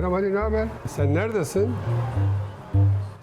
Merhaba Ali, ne haber? Sen neredesin?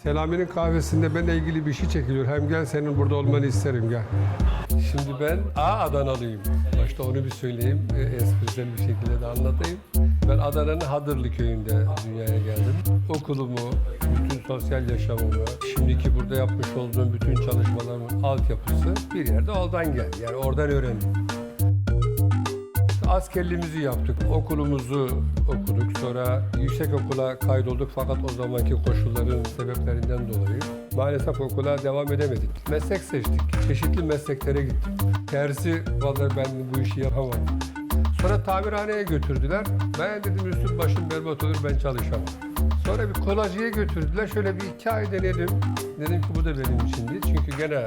Selami'nin kahvesinde benimle ilgili bir şey çekiliyor. Hem gel, senin burada olmanı isterim, gel. Şimdi ben Adanalıyım. Başta onu bir söyleyeyim, esprisel bir şekilde de anlatayım. Ben Adana'nın Hadırlı köyünde dünyaya geldim. Okulumu, bütün sosyal yaşamımı, şimdiki burada yapmış olduğum bütün çalışmalarımın altyapısı bir yerde oradan geldi. Yani oradan öğrendim. Askerliğimizi yaptık, okulumuzu okuduk. Sonra yüksekokula kaydolduk fakat o zamanki koşulların sebeplerinden dolayı maalesef okula devam edemedik. Meslek seçtik, çeşitli mesleklere gittik. Tersi, vallahi ben bu işi yapamam. Sonra tamirhaneye götürdüler. Ben dedim üstüm başım berbat olur, ben çalışamam. Sonra bir kolacıya götürdüler. Şöyle bir 2 ay denedim. Dedim ki bu da benim için değil. Çünkü gene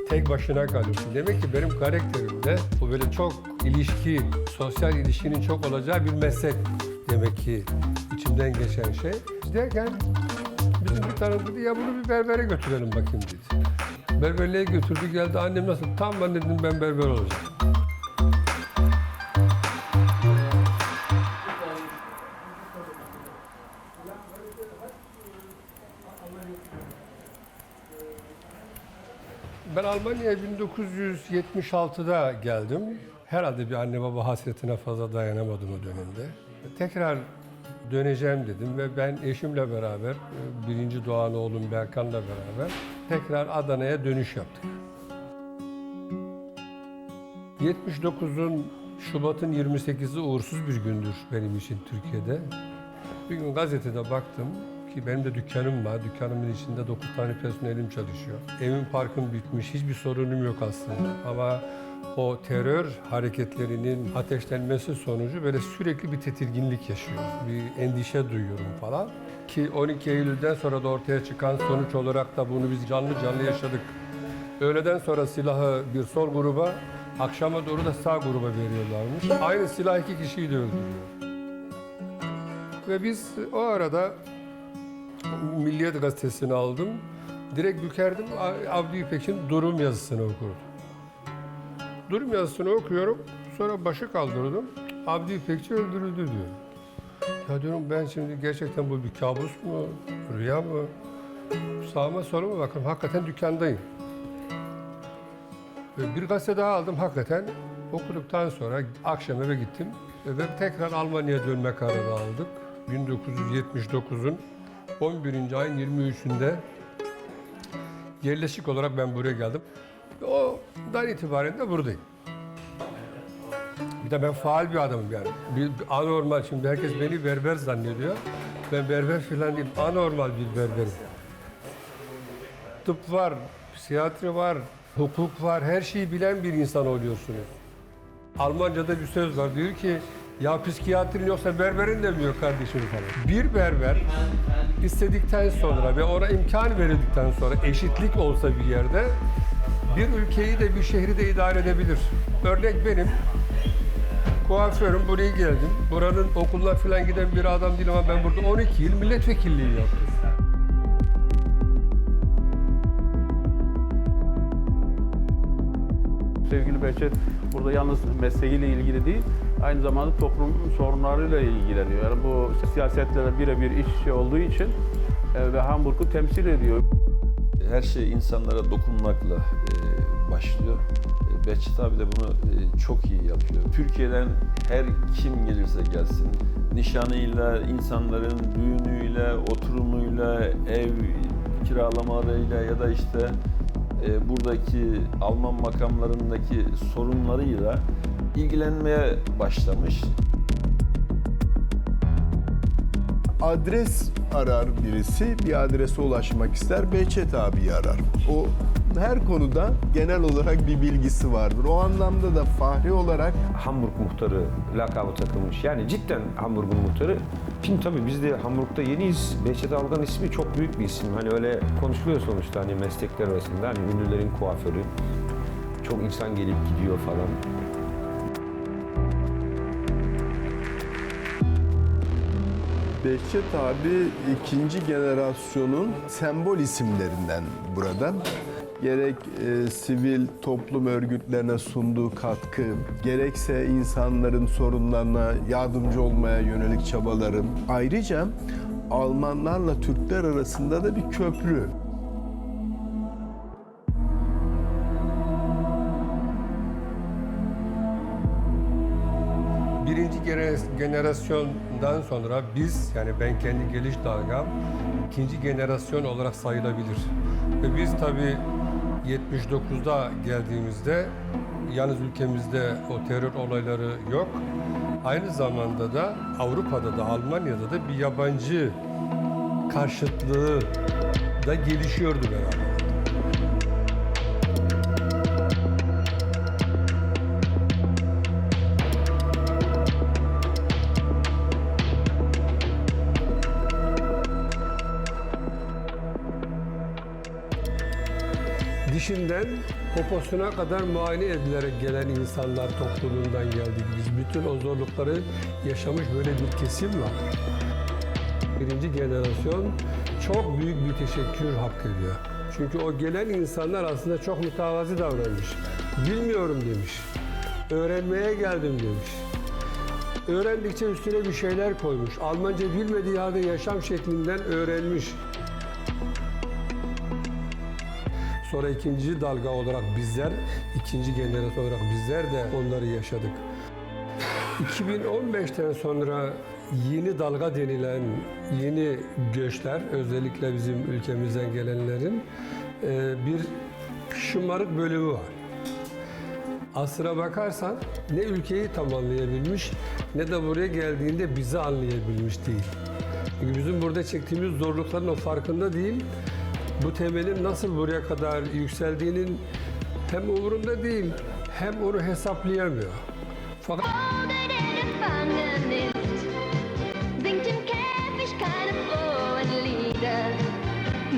tek başına kalıyorsun. Demek ki benim karakterimde bu böyle çok ilişki, sosyal ilişkinin çok olacağı bir meslek demek ki içimden geçen şey. Derken bizim bir tanıdık dedi, ya bunu bir berbere götürelim bakayım dedi. Berberliğe götürdü, geldi, annem nasıl? Tam ben dedim, ben berber olacağım. Ben Almanya'ya 1976'da geldim. Herhalde bir anne baba hasretine fazla dayanamadım o dönemde. Tekrar döneceğim dedim ve ben eşimle beraber, birinci doğan oğlum Berkan'la beraber tekrar Adana'ya dönüş yaptık. 79'un Şubat'ın 28'i uğursuz bir gündür benim için Türkiye'de. Bir gün gazetede baktım ki benim de dükkanım var. Dükkanımın içinde 9 tane personelim çalışıyor. Evim parkım bitmiş, hiçbir sorunum yok aslında. Ama o terör hareketlerinin ateşlenmesi sonucu böyle sürekli bir tedirginlik yaşıyorum. Bir endişe duyuyorum falan. Ki 12 Eylül'den sonra da ortaya çıkan sonuç olarak da bunu biz canlı canlı yaşadık. Öğleden sonra silahı bir sol gruba, akşama doğru da sağ gruba veriyorlarmış. Aynı silah 2 kişiyi de öldürüyor. Ve biz o arada Milliyet Gazetesi'ni aldım. Direkt bükerdim, Avni İpek'in durum yazısını okurdum. Durum yazısını okuyorum, sonra başı kaldırdım. Avni İpekçi öldürüldü diyor. Ya diyorum, ben şimdi gerçekten bu bir kabus mu, rüya mı? Sağıma soluma bakın, hakikaten dükkandayım. Bir gazete daha aldım, hakikaten okuduktan sonra akşam eve gittim. Ve tekrar Almanya'ya dönme kararı aldık. 1979'un 11. ayın 23'ünde yerleşik olarak ben buraya geldim. O'dan itibaren de buradayım. Bir de ben faal bir adamım yani. Bir anormal, şimdi herkes beni berber zannediyor. Ben berber falan değilim, anormal bir berberim. Tıp var, psikiyatri var, hukuk var, her şeyi bilen bir insan oluyorsunuz. Almanca'da bir söz var, diyor ki ya psikiyatrin yoksa berberin de mi yok kardeşim falan. Bir berber istedikten sonra ve ona imkan verildikten sonra eşitlik olsa bir yerde bir ülkeyi de bir şehri de idare edebilir. Örnek benim kuaförüm, buraya geldim. Buranın okuluna falan giden bir adam değilim ama ben burada 12 yıl milletvekilliği yaptım. Sevgili Behçet burada yalnız mesleğiyle ilgili değil, aynı zamanda toplum sorunlarıyla ilgileniyor. Yani bu siyasetle birebir iç içe olduğu için ve Hamburg'u temsil ediyor. Her şey insanlara dokunmakla başlıyor. Behçet abi de bunu çok iyi yapıyor. Türkiye'den her kim gelirse gelsin, nişanıyla, insanların düğünüyle, oturumuyla, ev kiralamalarıyla ya da işte buradaki Alman makamlarındaki sorunlarıyla ilgilenmeye başlamış. Adres arar birisi, bir adrese ulaşmak ister, Behçet abiyi arar. O her konuda genel olarak bir bilgisi vardır. O anlamda da Fahri olarak Hamburg muhtarı lakabı takılmış. Yani cidden Hamburg'un muhtarı. Şimdi tabii biz de Hamburg'da yeniyiz. Behçet Algan ismi çok büyük bir isim. Hani öyle konuşuluyor sonuçta hani meslekler arasında. Hani ünlülerin kuaförü. Çok insan gelip gidiyor falan. Behçet abi ikinci generasyonun sembol isimlerinden burada. gerek sivil toplum örgütlerine sunduğu katkı, gerekse insanların sorunlarına yardımcı olmaya yönelik çabalarım. Ayrıca Almanlarla Türkler arasında da bir köprü. Birinci generasyondan sonra biz, yani ben kendi geliş dalgam, ikinci generasyon olarak sayılabilir. Ve biz tabii 79'da geldiğimizde yalnız ülkemizde o terör olayları yok. Aynı zamanda da Avrupa'da da Almanya'da da bir yabancı karşıtlığı da gelişiyordu beraber. Dişinden poposuna kadar muayene edilerek gelen insanlar topluluğundan geldik. Biz bütün o zorlukları yaşamış böyle bir kesim var. Birinci jenerasyon çok büyük bir teşekkür hak ediyor. Çünkü o gelen insanlar aslında çok mütevazi davranmış. Bilmiyorum demiş. Öğrenmeye geldim demiş. Öğrendikçe üstüne bir şeyler koymuş. Almanca bilmediği halde yaşam şeklinden öğrenmiş. Sonra ikinci dalga olarak bizler, ikinci jenerasyon olarak bizler de onları yaşadık. 2015'ten sonra yeni dalga denilen yeni göçler, özellikle bizim ülkemizden gelenlerin bir şımarık bölümü var. Aslına bakarsan ne ülkeyi tam anlayabilmiş ne de buraya geldiğinde bizi anlayabilmiş değil. Çünkü bizim burada çektiğimiz zorlukların o farkında değil. Bu temelin nasıl buraya kadar yükseldiğinin hem umurunda değil, hem onu hesaplayamıyor. Fakat Singt im Käfig keine frohen Lieder.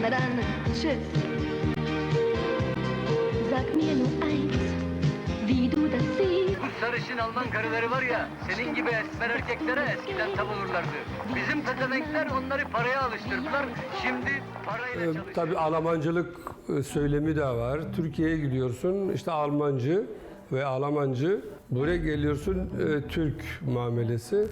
Na dann, tschüss. Sag mir nur eins, wie du das siehst. Bu sarışın Alman karıları var ya, senin gibi esmer erkeklere eskiden tav olurlardı. Bizim pezevenkler onları paraya alıştırdılar, şimdi parayla çalışıyor. tabii Almancılık söylemi de var. Türkiye'ye gidiyorsun, işte Almancı ve Almancı. Buraya geliyorsun, Türk muamelesi.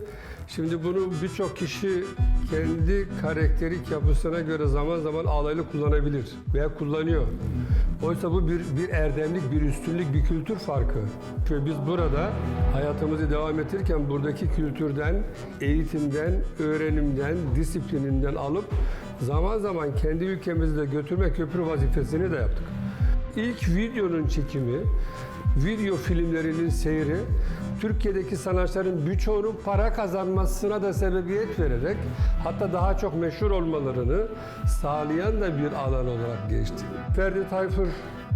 Şimdi bunu birçok kişi kendi karakterik yapısına göre zaman zaman alaylı kullanabilir veya kullanıyor. Oysa bu bir erdemlik, bir üstünlük, bir kültür farkı. Ve biz burada hayatımızı devam ettirirken buradaki kültürden, eğitimden, öğrenimden, disiplininden alıp zaman zaman kendi ülkemizde götürme köprü vazifesini de yaptık. İlk videonun çekimi, video filmlerinin seyri, Türkiye'deki sanatçıların birçoğunun para kazanmasına da sebebiyet vererek hatta daha çok meşhur olmalarını sağlayan da bir alan olarak geçti. Ferdi Tayfur,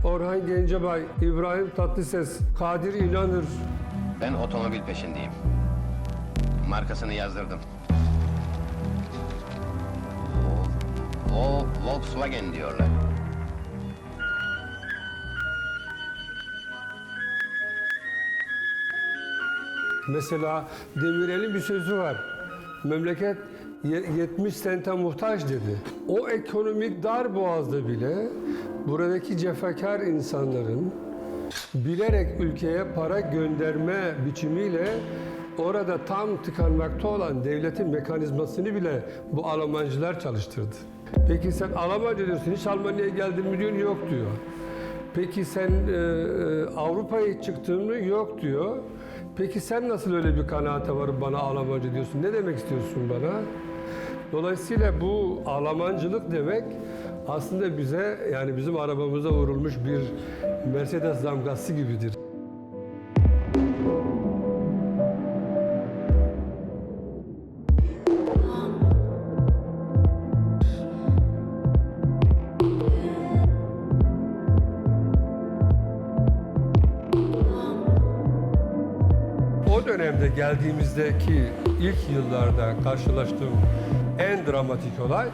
Orhan Gencebay, İbrahim Tatlıses, Kadir İnanır. Ben otomobil peşindeyim. Markasını yazdırdım. O Volkswagen diyorlar. Mesela Demirel'in bir sözü var. Memleket 70 sente muhtaç dedi. O ekonomik dar boğazda bile buradaki cefakar insanların bilerek ülkeye para gönderme biçimiyle orada tam tıkanmakta olan devletin mekanizmasını bile bu Almancılar çalıştırdı. Peki sen Almanca diyorsun, hiç Almanya'ya geldin mi diyorsun, yok diyor. Peki sen Avrupa'ya çıktın mı, yok diyor. Peki sen nasıl öyle bir kanaate varıp bana Almanca diyorsun? Ne demek istiyorsun bana? Dolayısıyla bu Almancılık demek aslında bize, yani bizim arabamıza vurulmuş bir Mercedes damgası gibidir. O dönemde geldiğimizdeki ilk yıllarda karşılaştığım en dramatik olay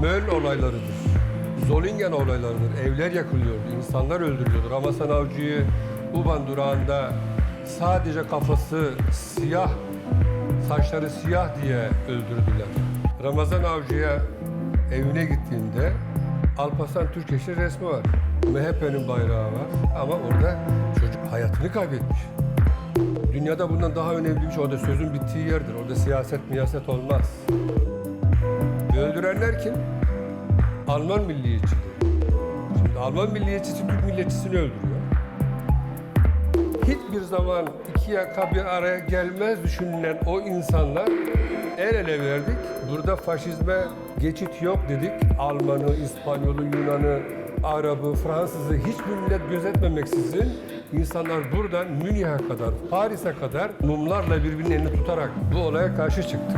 Möl olaylarıdır. Zollingen olaylarıdır. Evler yakılıyordu, insanlar öldürülüyordu. Ramazan Avcı'yı U-Bahn durağında sadece kafası siyah, saçları siyah diye öldürdüler. Ramazan Avcı'ya evine gittiğinde Alparslan Türkeş'in resmi var. MHP'nin bayrağı var ama orada çocuk hayatını kaybetmiş. Dünyada bundan daha önemli bir şey. Orada sözün bittiği yerdir. Orada siyaset olmaz. Öldürenler kim? Alman milliyetçiliği. Şimdi Alman milliyetçisi Türk milliyetçisini öldürüyor. Hiçbir zaman iki yaka bir araya gelmez düşünülen o insanlar el ele verdik. Burada faşizme geçit yok dedik. Almanı, İspanyolu, Yunanı, Arabı, Fransızı hiçbir millet gözetmemeksizin insanlar buradan Münih'e kadar, Paris'e kadar mumlarla birbirinin elini tutarak bu olaya karşı çıktık.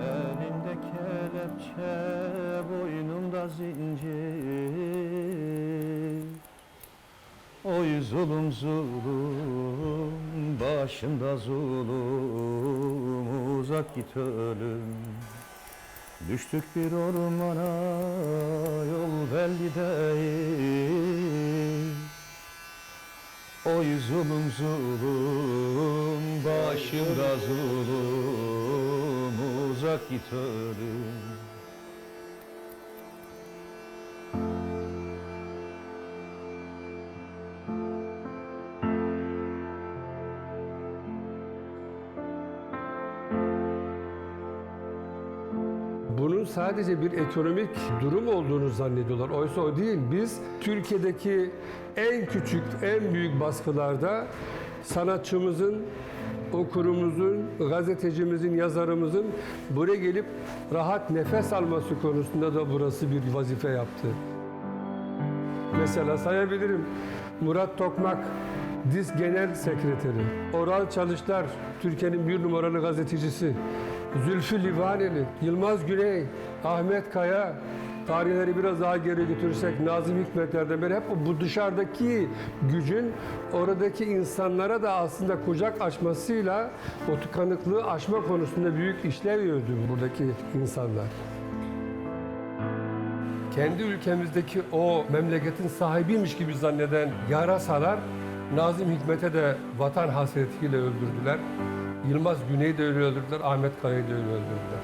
Elinde kelepçe, boynunda zincir. Oy zulüm zulüm, başında zulüm, uzak git ölüm. Düştük bir ormana, yol belli değil. Oy zulüm zulüm, başında zulüm, uzak git ölüm. Bunun sadece bir ekonomik durum olduğunu zannediyorlar. Oysa o değil. Biz Türkiye'deki en küçük, en büyük baskılarda sanatçımızın, okurumuzun, gazetecimizin, yazarımızın buraya gelip rahat nefes alması konusunda da burası bir vazife yaptı. Mesela sayabilirim. Murat Tokmak, DİSK Genel Sekreteri. Oral Çalışlar, Türkiye'nin bir numaralı gazetecisi. Zülfü Livaneli, Yılmaz Güney, Ahmet Kaya, tarihleri biraz daha geri götürürsek Nazım Hikmetler'den beri hep bu dışarıdaki gücün oradaki insanlara da aslında kucak açmasıyla o tıkanıklığı aşma konusunda büyük işlev gördü buradaki insanlar. Kendi ülkemizdeki o memleketin sahibiymiş gibi zanneden yarasalar Nazım Hikmet'e de vatan hasretiyle öldürdüler. Yılmaz Güney'i de öyle öldürdüler, Ahmet Kaya'yı da öyle öldürdüler.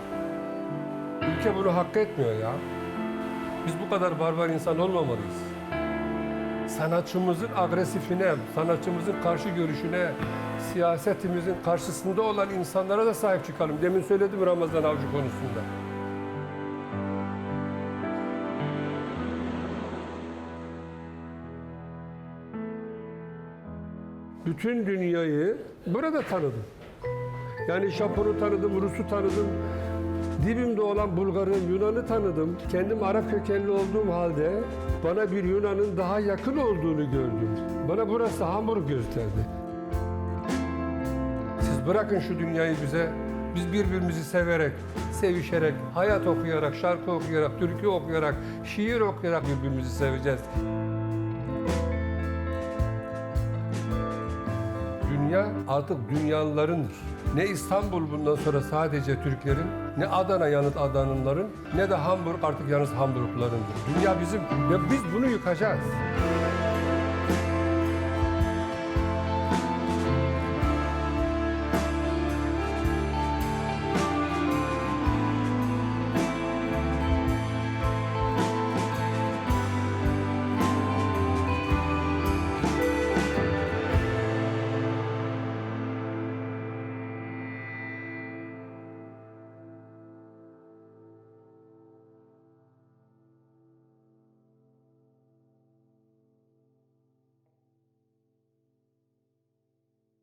Ülke bunu hak etmiyor ya. Biz bu kadar barbar insan olmamalıyız. Sanatçımızın agresifine, sanatçımızın karşı görüşüne, siyasetimizin karşısında olan insanlara da sahip çıkalım. Demin söyledim Ramazan Avcı konusunda. Bütün dünyayı burada tanıdım. Yani Japon'u tanıdım, Rus'u tanıdım, dibimde olan Bulgar'ı, Yunan'ı tanıdım. Kendim Arap kökenli olduğum halde bana bir Yunan'ın daha yakın olduğunu gördüm. Bana burası Hamburg gösterdi. Siz bırakın şu dünyayı bize, biz birbirimizi severek, sevişerek, hayat okuyarak, şarkı okuyarak, türkü okuyarak, şiir okuyarak birbirimizi seveceğiz. Dünya artık dünyalılarındır. Ne İstanbul bundan sonra sadece Türklerin, ne Adana yanıt Adanlıların, ne de Hamburg artık yalnız Hamburglularındır. Dünya bizim ve biz bunu yıkacağız.